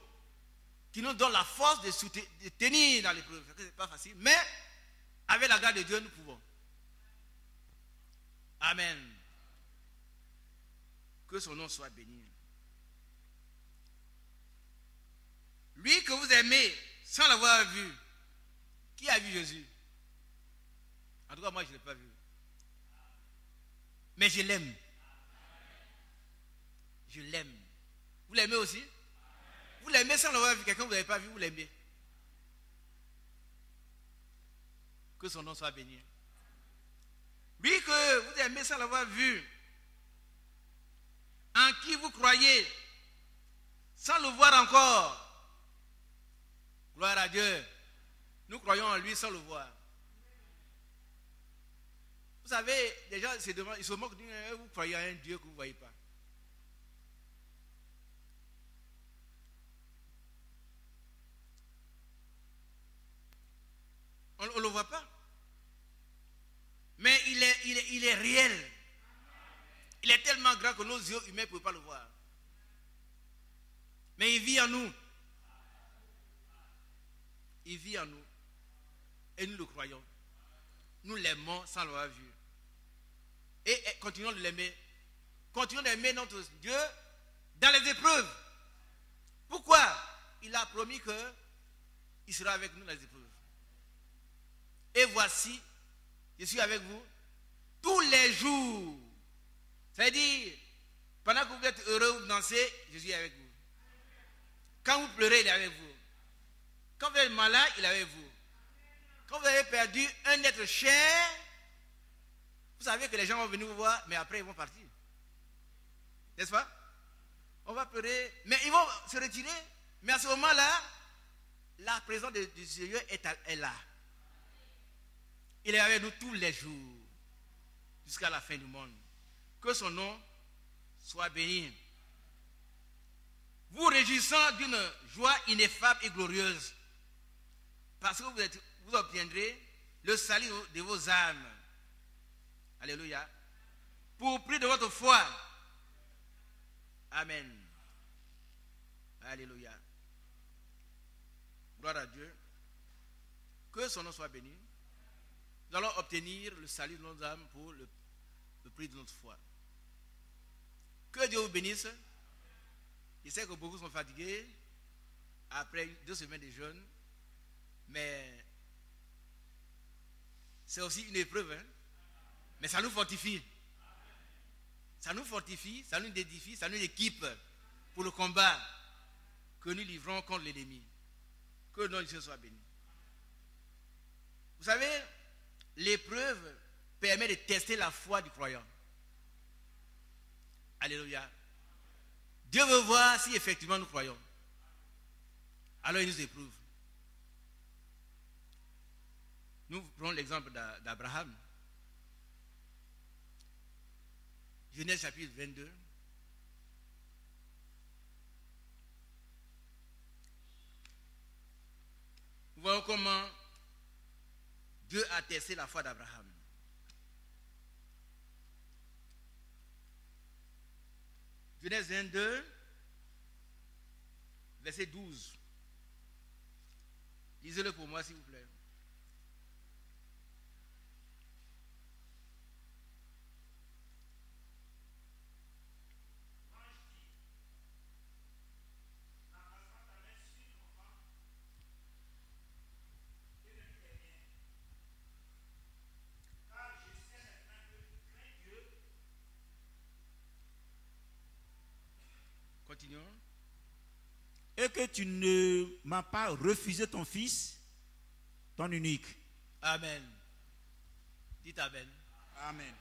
qui nous donne la force de tenir dans l'épreuve. Ce n'est pas facile, mais avec la grâce de Dieu, nous pouvons. Amen. Que son nom soit béni. Lui que vous aimez sans l'avoir vu, qui a vu Jésus? En tout cas, moi, je ne l'ai pas vu. Mais je l'aime. Je l'aime. Vous l'aimez aussi? Vous l'aimez sans l'avoir vu. Quelqu'un que vous n'avez pas vu, vous l'aimez. Que son nom soit béni. Lui que vous aimez sans l'avoir vu, en qui vous croyez, sans le voir encore. Gloire à Dieu. Nous croyons en lui sans le voir. Vous savez, les gens ils se moquent, vous croyez à un Dieu que vous ne voyez pas. On ne le voit pas. Mais il est réel. Il est tellement grand que nos yeux humains ne peuvent pas le voir. Mais il vit en nous. Il vit en nous. Et nous le croyons. Nous l'aimons sans l'avoir vu. Et continuons de l'aimer. Continuons d'aimer notre Dieu dans les épreuves. Pourquoi? Il a promis qu'il sera avec nous dans les épreuves. Et voici, je suis avec vous tous les jours. C'est-à-dire, pendant que vous êtes heureux, vous dansez, je suis avec vous. Quand vous pleurez, il est avec vous. Quand vous êtes malade, il est avec vous. Quand vous avez perdu un être cher, vous savez que les gens vont venir vous voir, mais après ils vont partir. N'est-ce pas? On va pleurer, mais ils vont se retirer. Mais à ce moment-là, la présence du Seigneur est là. Il est avec nous tous les jours, jusqu'à la fin du monde. Que son nom soit béni. Vous réjouissant d'une joie ineffable et glorieuse, parce que vous obtiendrez le salut de vos âmes. Alléluia. Pour prix de votre foi. Amen. Alléluia. Gloire à Dieu. Que son nom soit béni. Nous allons obtenir le salut de nos âmes pour le prix de notre foi. Que Dieu vous bénisse. Je sais que beaucoup sont fatigués après 2 semaines de jeûne, mais c'est aussi une épreuve. Hein? Mais ça nous fortifie. Ça nous fortifie, ça nous édifie, ça nous équipe pour le combat que nous livrons contre l'ennemi. Que le nom de Dieu soit béni. Vous savez, l'épreuve permet de tester la foi du croyant. Alléluia. Dieu veut voir si effectivement nous croyons. Alors il nous éprouve. Nous prenons l'exemple d'Abraham. Genèse chapitre 22. Nous voyons comment Dieu a testé la foi d'Abraham. Genèse 22, verset 12. Lisez-le pour moi, s'il vous plaît. continuons. Et que tu ne m'as pas refusé ton fils, ton unique. Amen. Dites Amen. Amen.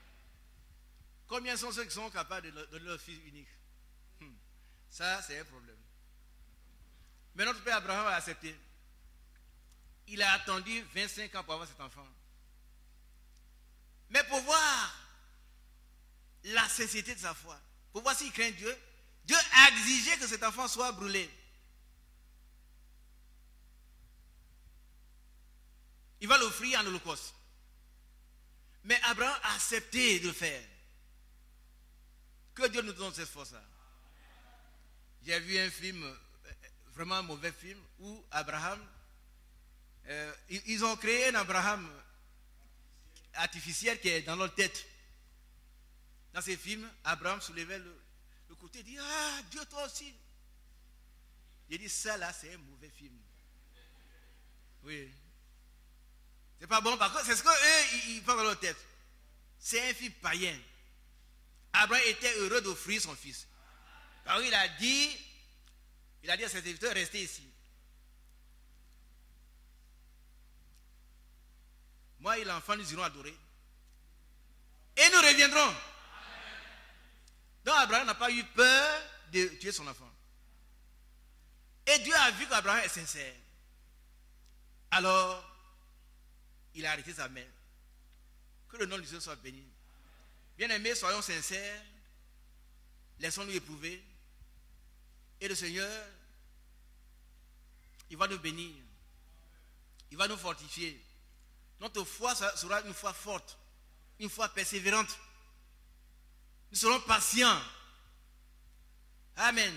Combien sont ceux qui sont capables de donner leur fils unique? Ça, c'est un problème. Mais notre père Abraham a accepté. Il a attendu 25 ans pour avoir cet enfant. Mais pour voir la sincérité de sa foi, pour voir s'il craint Dieu, Dieu a exigé que cet enfant soit brûlé. Il va l'offrir en holocauste. Mais Abraham a accepté de le faire. Que Dieu nous donne cette force-là. J'ai vu un film, vraiment un mauvais film, où Abraham, ils ont créé un Abraham artificiel qui est dans leur tête. Dans ces films, Abraham soulevait le côté et dit, ah, Dieu toi aussi. Il dit, ça là, c'est un mauvais film. Oui. C'est pas bon, par contre, c'est ce qu'eux, ils pensent dans leur tête. C'est un film païen. Abraham était heureux d'offrir son fils. Alors il a dit à ses serviteurs, restez ici. Moi et l'enfant, nous irons adorer. Et nous reviendrons. Donc Abraham n'a pas eu peur de tuer son enfant. Et Dieu a vu qu'Abraham est sincère. Alors, il a arrêté sa main. Que le nom du Seigneur soit béni. Bien-aimés, soyons sincères. Laissons-nous éprouver. Et le Seigneur, il va nous bénir. Il va nous fortifier. Notre foi sera une foi forte. Une foi persévérante. Nous serons patients. Amen.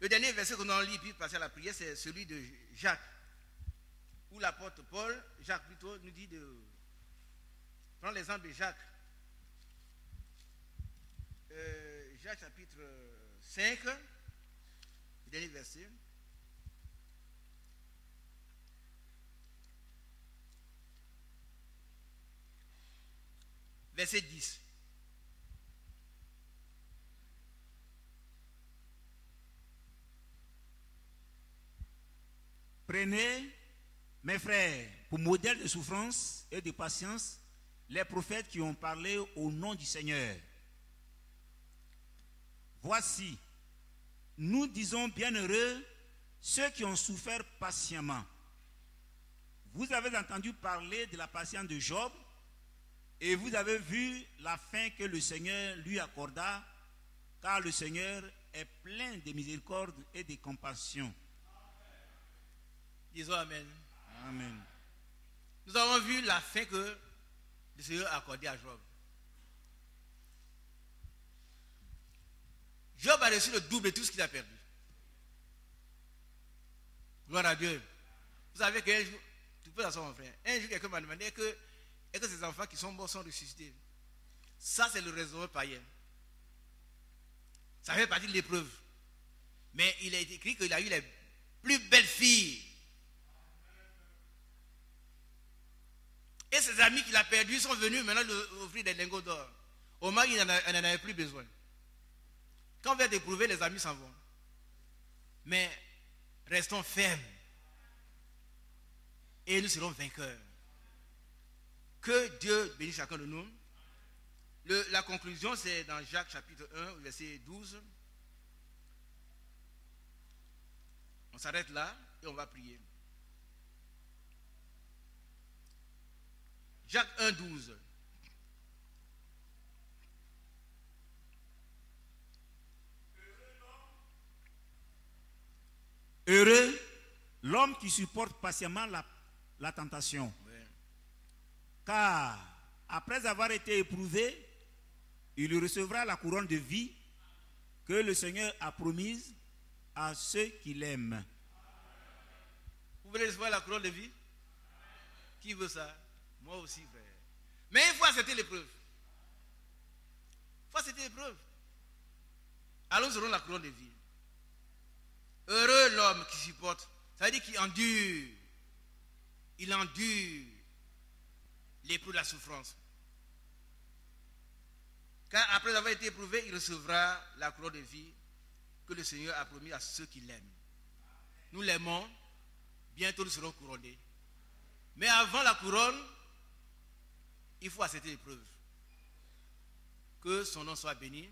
Le dernier verset que nous allons lire puis passer à la prière, c'est celui de Jacques. Où l'apôtre Paul, Jacques plutôt, nous dit de prendre l'exemple de Jacques. Jacques chapitre 5, le dernier verset. Verset 10. Prenez, mes frères, pour modèle de souffrance et de patience, les prophètes qui ont parlé au nom du Seigneur. Voici, nous disons bienheureux ceux qui ont souffert patiemment. Vous avez entendu parler de la patience de Job et vous avez vu la fin que le Seigneur lui accorda, car le Seigneur est plein de miséricorde et de compassion. Disons Amen. Amen. Nous avons vu la fin que le Seigneur a accordée à Job. Job a reçu le double de tout ce qu'il a perdu. Gloire à Dieu. Vous savez qu'un jour, tu peux l'asseoir mon frère, un jour quelqu'un m'a demandé est-ce que ces enfants qui sont morts sont ressuscités? Ça c'est le raisonnement païen. Ça fait partie de l'épreuve. Mais il a été écrit qu'il a eu les plus belles filles. Et ses amis qu'il a perdus sont venus maintenant lui offrir des lingots d'or. Au moins, il n'en avait plus besoin. Quand on va éprouver, les amis s'en vont. Mais restons fermes. Et nous serons vainqueurs. Que Dieu bénisse chacun de nous. La conclusion, c'est dans Jacques chapitre 1, verset 12. On s'arrête là et on va prier. Jacques 1, 12. Heureux l'homme qui supporte patiemment la tentation. Oui. Car après avoir été éprouvé, il recevra la couronne de vie que le Seigneur a promise à ceux qui l'aiment. Vous voulez recevoir la couronne de vie? Qui veut ça? Moi aussi, frère. Mais il faut accepter l'épreuve. Il faut accepter l'épreuve. Alors nous aurons la couronne de vie. Heureux l'homme qui supporte. Ça veut dire qu'il endure. Il endure l'épreuve de la souffrance. Car après avoir été éprouvé, il recevra la couronne de vie que que le Seigneur a promis à ceux qui l'aiment. Nous l'aimons, bientôt nous serons couronnés. Mais avant la couronne, il faut accepter l'épreuve. Que son nom soit béni.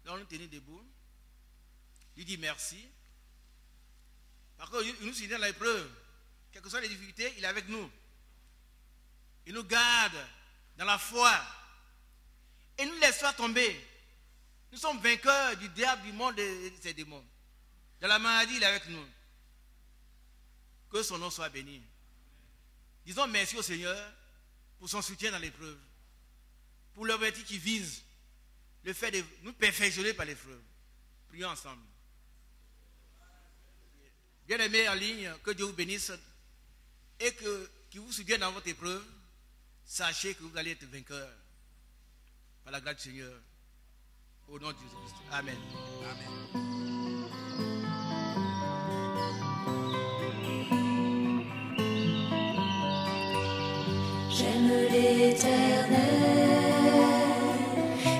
Donc nous tenons debout. Lui dit merci. Parce qu'il nous soutient dans l'épreuve. Quelles que soient les difficultés, il est avec nous. Il nous garde dans la foi. Et nous ne laisse pas tomber. Nous sommes vainqueurs du diable, du monde et de ses démons. Dans la maladie, il est avec nous. Que son nom soit béni. Disons merci au Seigneur pour son soutien dans l'épreuve. Pour l'objectif qui vise le fait de nous perfectionner par l'épreuve. Prions ensemble. Bien-aimés en ligne, que Dieu vous bénisse et qu'il vous soutienne dans votre épreuve. Sachez que vous allez être vainqueur par la grâce du Seigneur. Au nom de Jésus-Christ. Amen. Amen. J'aime l'Éternel,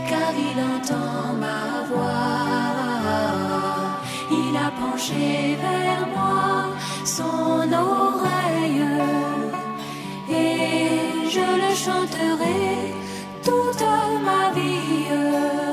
car il entend ma voix. Il a penché vers moi son oreille, et je le chanterai toute ma vie.